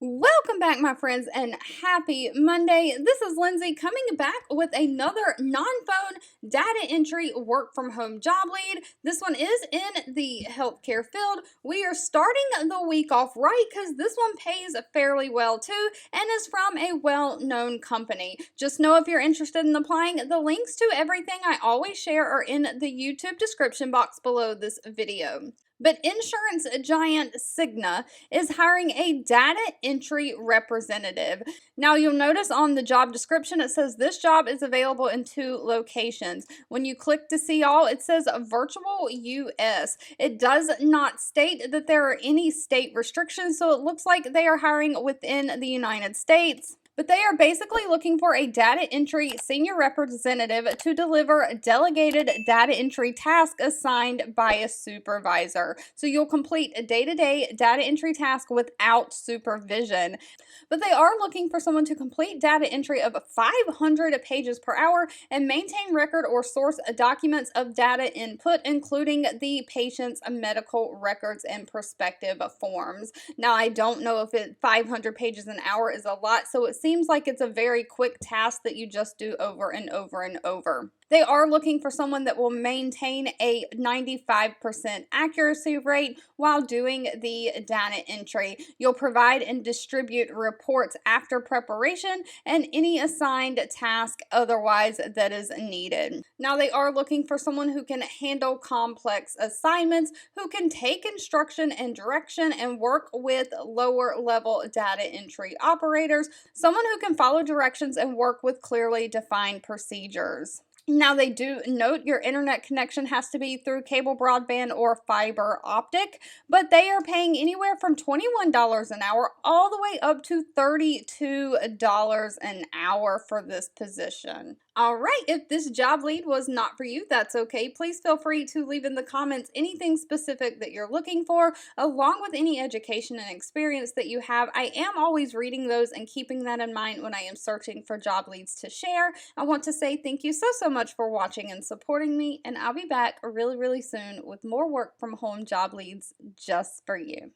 Welcome back, my friends, and happy Monday. This is Lindsay coming back with another non-phone data entry work from home job lead. This one is in the healthcare field. We are starting the week off right because this one pays fairly well too and is from a well-known company. Just know if you're interested in applying, the links to everything I always share are in the YouTube description box below this video. But insurance giant Cigna is hiring a data entry representative. Now, you'll notice on the job description it says this job is available in 2 locations. When you click to see all, it says virtual US. It does not state that there are any state restrictions, so it looks like they are hiring within the United States. But they are basically looking for a data entry senior representative to deliver delegated data entry tasks assigned by a supervisor. So you'll complete a day-to-day data entry task without supervision. But they are looking for someone to complete data entry of 500 pages per hour and maintain record or source documents of data input, including the patient's medical records and prospective forms. Now, I don't know if 500 pages an hour is a lot, so it seems like it's a very quick task that you just do over and over and over. They are looking for someone that will maintain a 95% accuracy rate while doing the data entry. You'll provide and distribute reports after preparation and any assigned task otherwise that is needed. Now, they are looking for someone who can handle complex assignments, who can take instruction and direction and work with lower level data entry operators, someone who can follow directions and work with clearly defined procedures. Now, they do note your internet connection has to be through cable broadband or fiber optic, but they are paying anywhere from $21 an hour all the way up to $32 an hour for this position. All right, if this job lead was not for you, that's okay. Please feel free to leave in the comments anything specific that you're looking for, along with any education and experience that you have. I am always reading those and keeping that in mind when I am searching for job leads to share. I want to say thank you so much for watching and supporting me, and I'll be back really soon with more work from home job leads just for you.